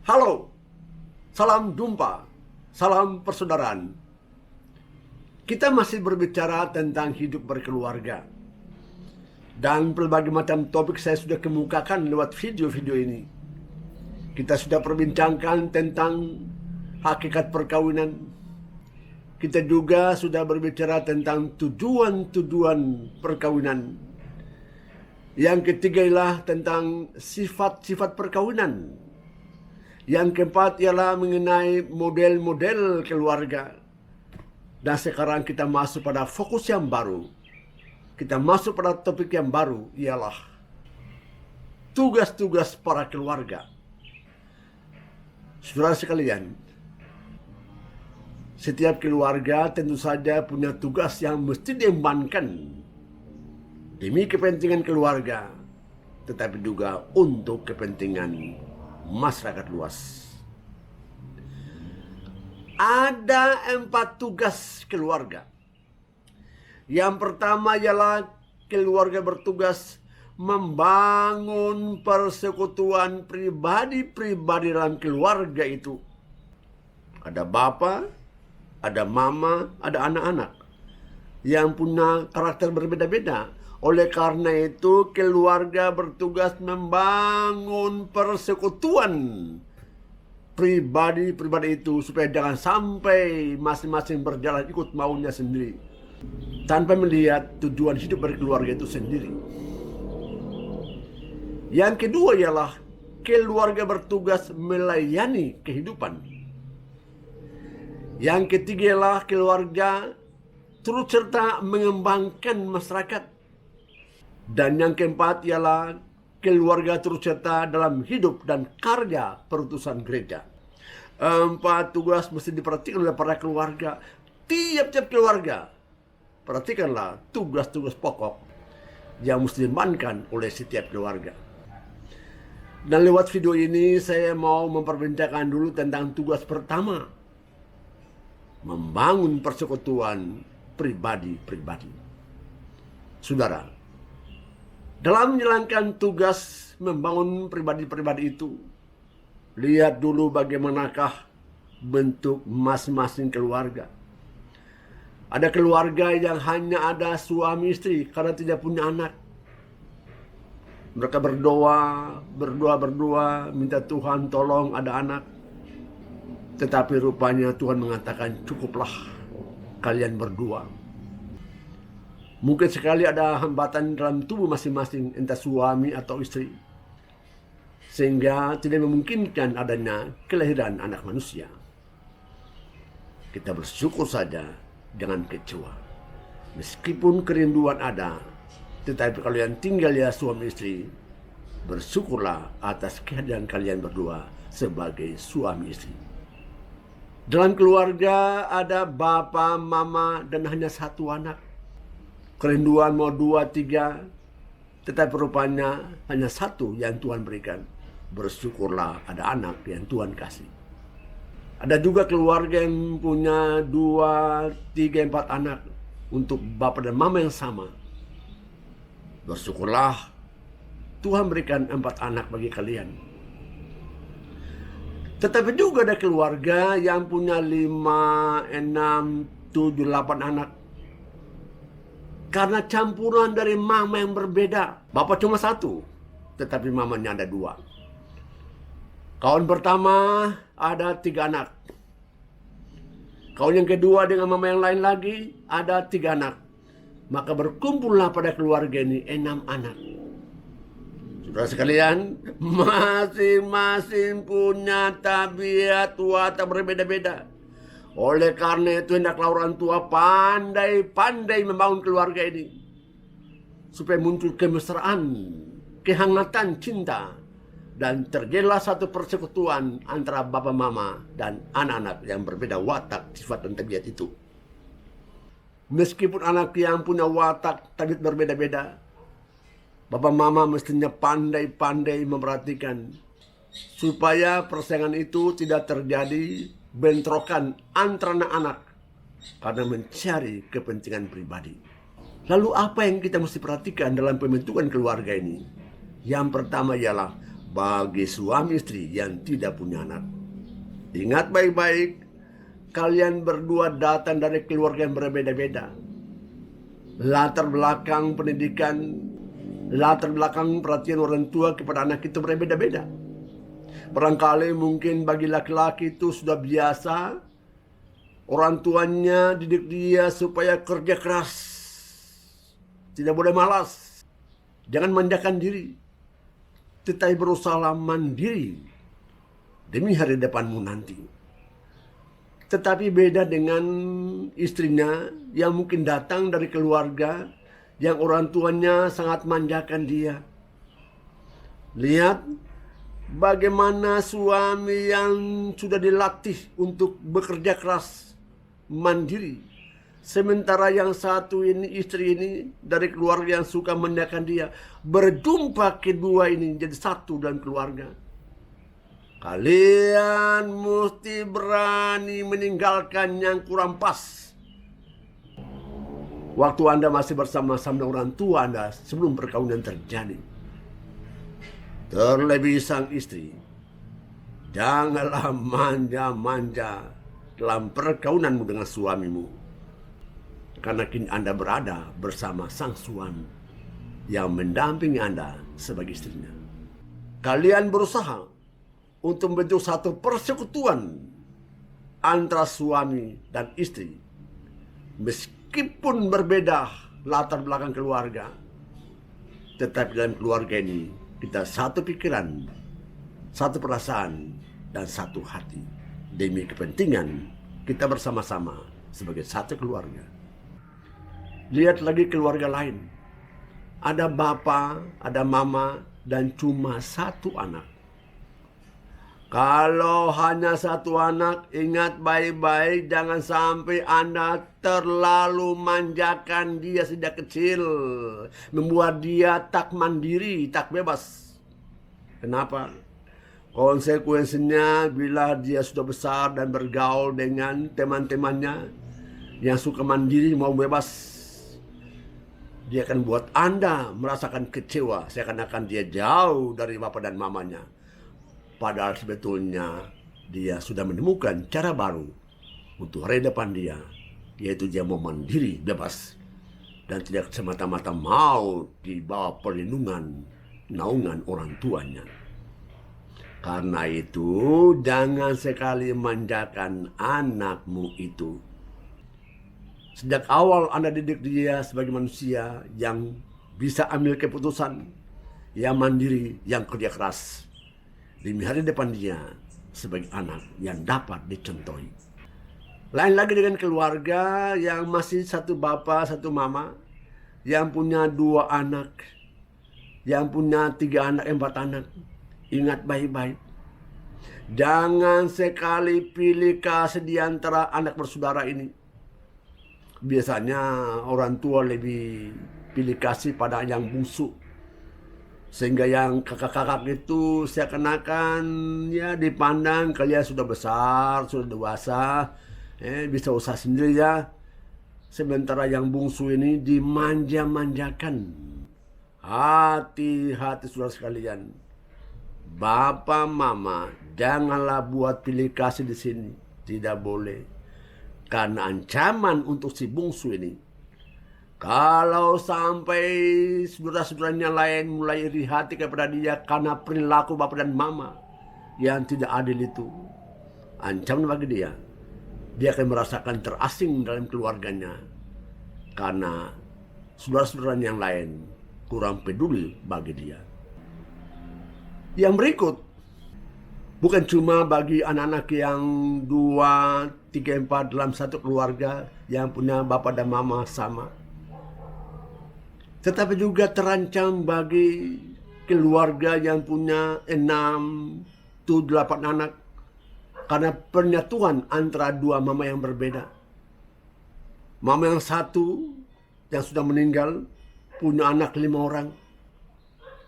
Halo, salam jumpa, salam persaudaraan. Kita masih berbicara tentang hidup berkeluarga. Dan berbagai macam topik saya sudah kemukakan lewat video-video ini. Kita sudah perbincangkan tentang hakikat perkawinan. Kita juga sudah berbicara tentang tujuan-tujuan perkawinan. Yang ketiga ialah tentang sifat-sifat perkawinan. Yang keempat ialah mengenai model-model keluarga. Dan sekarang kita masuk pada fokus yang baru. Kita masuk pada topik yang baru, ialah tugas-tugas para keluarga. Saudara sekalian, setiap keluarga tentu saja punya tugas yang mesti diembankan demi kepentingan keluarga, tetapi juga untuk kepentingan masyarakat luas. Ada 4 tugas keluarga. Yang pertama ialah keluarga bertugas membangun persekutuan pribadi-pribadi dalam keluarga itu. Ada bapa, ada mama, ada anak-anak yang punya karakter berbeda-beda. Oleh karena itu, keluarga bertugas membangun persekutuan pribadi-pribadi itu supaya jangan sampai masing-masing berjalan ikut maunya sendiri tanpa melihat tujuan hidup berkeluarga itu sendiri. Yang kedua ialah keluarga bertugas melayani kehidupan. Yang ketiga ialah keluarga turut serta mengembangkan masyarakat. Dan yang keempat ialah keluarga turut serta dalam hidup dan karya perutusan gereja. 4 tugas mesti diperhatikan oleh para keluarga. Tiap-tiap keluarga, perhatikanlah tugas-tugas pokok yang mesti diamankan oleh setiap keluarga. Dan lewat video ini saya mau memperbincangkan dulu tentang tugas pertama, membangun persekutuan pribadi-pribadi. Saudara, dalam menjalankan tugas membangun pribadi-pribadi itu, lihat dulu bagaimanakah bentuk masing-masing keluarga. Ada keluarga yang hanya ada suami istri karena tidak punya anak. Mereka berdoa, minta Tuhan tolong ada anak. Tetapi rupanya Tuhan mengatakan cukuplah kalian berdua. Mungkin sekali ada hambatan dalam tubuh masing-masing, entah suami atau istri, sehingga tidak memungkinkan adanya kelahiran anak manusia. Kita bersyukur saja, jangan kecewa. Meskipun kerinduan ada, tetapi kalau yang tinggal ya suami istri, bersyukurlah atas kehadiran kalian berdua sebagai suami istri. Dalam keluarga ada bapa, mama, dan hanya 1 anak. Kerinduan mau 2, 3, tetapi rupanya hanya 1 yang Tuhan berikan. Bersyukurlah ada anak yang Tuhan kasih. Ada juga keluarga yang punya 2, 3, 4 anak untuk bapak dan mama yang sama. Bersyukurlah Tuhan berikan 4 anak bagi kalian. Tetapi juga ada keluarga yang punya 5, 6, 7, 8 anak. Karena campuran dari mama yang berbeda. Bapak cuma 1, tetapi mamanya ada 2. Kawan pertama ada 3 anak. Kawan yang kedua dengan mama yang lain lagi ada 3 anak. Maka berkumpullah pada keluarga ini 6 anak. Saudara sekalian, masing-masing punya tabiat watak berbeda-beda. Oleh karena itu hendaklah orang tua pandai-pandai membangun keluarga ini supaya muncul kemesraan, kehangatan cinta, dan terjadilah satu persekutuan antara bapa mama dan anak-anak yang berbeda watak, sifat, dan tabiat itu. Meskipun anak yang punya watak, tabiat berbeda-beda, bapa mama mestinya pandai-pandai memperhatikan supaya persaingan itu tidak terjadi bentrokan antara anak-anak karena mencari kepentingan pribadi. Lalu apa yang kita mesti perhatikan dalam pembentukan keluarga ini? Yang pertama ialah bagi suami istri yang tidak punya anak. Ingat baik-baik, kalian berdua datang dari keluarga yang berbeda-beda. Latar belakang pendidikan, latar belakang perhatian orang tua kepada anak itu berbeda-beda. Barangkali mungkin bagi laki-laki itu sudah biasa, orang tuanya didik dia supaya kerja keras, tidak boleh malas, jangan manjakan diri, tetapi berusaha mandiri demi hari depanmu nanti. Tetapi beda dengan istrinya yang mungkin datang dari keluarga yang orang tuanya sangat manjakan dia. Lihat bagaimana suami yang sudah dilatih untuk bekerja keras, mandiri. Sementara yang satu ini, istri ini dari keluarga yang suka manjakan dia. Berjumpa kedua ini jadi satu dalam keluarga. Kalian mesti berani meninggalkan yang kurang pas. Waktu Anda masih bersama-sama dengan orang tua Anda sebelum perkawinan terjadi. Terlebih sang istri, janganlah manja-manja dalam perkawinanmu dengan suamimu. Karena kini Anda berada bersama sang suami yang mendampingi Anda sebagai istrinya. Kalian berusaha untuk membentuk satu persekutuan antara suami dan istri. Meskipun berbeda latar belakang keluarga, tetapi dalam keluarga ini kita satu pikiran, satu perasaan, dan satu hati. Demi kepentingan kita bersama-sama sebagai satu keluarga. Lihat lagi keluarga lain. Ada bapak, ada mama, dan cuma satu anak. Kalau hanya satu anak, ingat baik-baik, jangan sampai Anda terlalu manjakan dia sejak kecil. Membuat dia tak mandiri, tak bebas. Kenapa? Konsekuensinya bila dia sudah besar dan bergaul dengan teman-temannya yang suka mandiri, mau bebas, dia akan buat Anda merasakan kecewa. Seakan-akan dia jauh dari bapak dan mamanya. Padahal sebetulnya dia sudah menemukan cara baru untuk hari depan dia, yaitu dia mau mandiri, bebas, dan tidak semata-mata mau di bawah perlindungan, naungan orang tuanya. Karena itu jangan sekali manjakan anakmu itu. Sejak awal Anda didik dia sebagai manusia yang bisa ambil keputusan, yang mandiri, yang kerja keras. Demi hari depan dia sebagai anak yang dapat dicontohi. Lain lagi dengan keluarga yang masih satu bapak, satu mama, yang punya 2 anak, yang punya 3 anak, 4 anak. Ingat baik-baik. Jangan sekali pilih kasih di antara anak bersaudara ini. Biasanya orang tua lebih pilih kasih pada yang bungsu. Sehingga yang kakak-kakak itu seakan-akan ya dipandang kalian sudah besar, sudah dewasa, bisa usaha sendiri ya. Sementara yang bungsu ini dimanja-manjakan. Hati-hati saudara sekalian. Bapak mama janganlah buat pilih kasih di sini. Tidak boleh. Karena ancaman untuk si bungsu ini. Kalau sampai saudara-saudaranya lain mulai iri hati kepada dia karena perilaku bapak dan mama yang tidak adil itu, ancaman bagi dia. Dia akan merasakan terasing dalam keluarganya karena saudara-saudaranya yang lain kurang peduli bagi dia. Yang berikut bukan cuma bagi anak-anak yang 2, 3, 4 dalam satu keluarga yang punya bapak dan mama sama, tetapi juga terancam bagi keluarga yang punya 6, 7, 8 anak. Karena penyatuan antara 2 mama yang berbeda. Mama yang satu yang sudah meninggal punya anak 5 orang.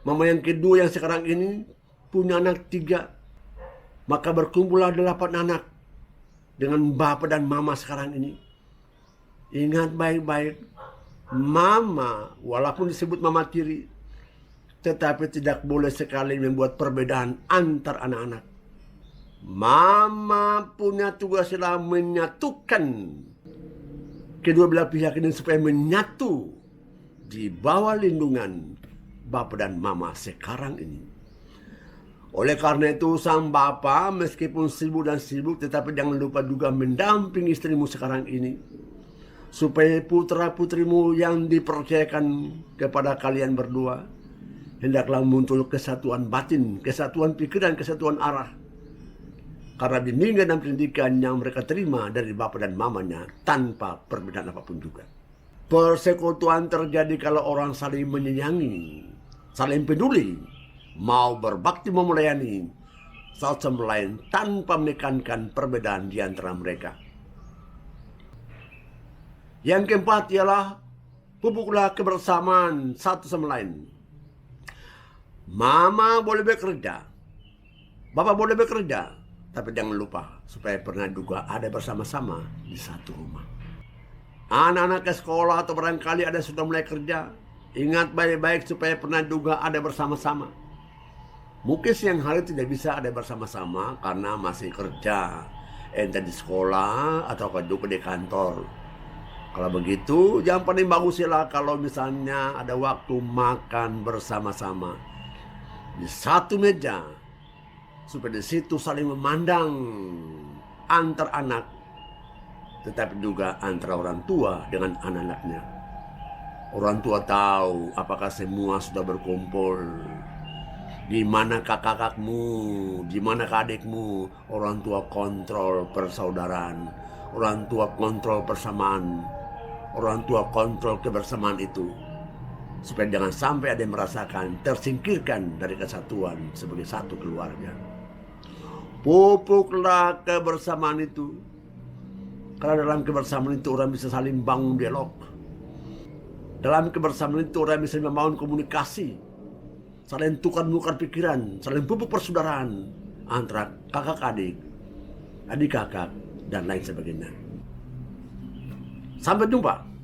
Mama yang kedua yang sekarang ini punya anak 3. Maka berkumpullah 8 anak dengan bapak dan mama sekarang ini. Ingat baik-baik. Mama, walaupun disebut mama tiri, tetapi tidak boleh sekali membuat perbedaan antar anak-anak. Mama punya tugas adalah menyatukan kedua belah pihak ini supaya menyatu di bawah lindungan Bapa dan Mama sekarang ini. Oleh karena itu sang Bapa meskipun sibuk dan sibuk, tetapi jangan lupa juga mendampingi istrimu sekarang ini, supaya putra-putrimu yang dipercayakan kepada kalian berdua hendaklah muncul kesatuan batin, kesatuan pikiran, kesatuan arah. Karena bimbingan dan pendidikan yang mereka terima dari Bapa dan Mamanya tanpa perbedaan apapun juga. Persekutuan terjadi kalau orang saling menyayangi, saling peduli, mau berbakti, mau melayani satu sama lain tanpa menekankan perbedaan di antara mereka. Yang keempat ialah pupuklah kebersamaan satu sama lain. Mama boleh bekerja, Bapak boleh bekerja, tapi jangan lupa supaya pernah juga ada bersama-sama di satu rumah. Anak-anak ke sekolah atau barangkali ada sudah mulai kerja, ingat baik-baik supaya pernah juga ada bersama-sama. Mungkin siang hari tidak bisa ada bersama-sama karena masih kerja, entah di sekolah atau juga di kantor. Kalau begitu, yang paling bagus ialah kalau misalnya ada waktu makan bersama-sama di satu meja, supaya di situ saling memandang antar anak, tetapi juga antara orang tua dengan anak-anaknya. Orang tua tahu apakah semua sudah berkumpul, di mana kakak-kakakmu, di mana adikmu. Orang tua kontrol persaudaraan, orang tua kontrol persamaan, orang tua kontrol kebersamaan itu, supaya jangan sampai ada yang merasakan tersingkirkan dari kesatuan sebagai satu keluarga. Pupuklah kebersamaan itu, karena dalam kebersamaan itu orang bisa saling bangun dialog. Dalam kebersamaan itu orang bisa membangun komunikasi, saling tukar-menukar pikiran, saling pupuk persaudaraan antara kakak-adik, adik-kakak, dan lain sebagainya. Sampai jumpa.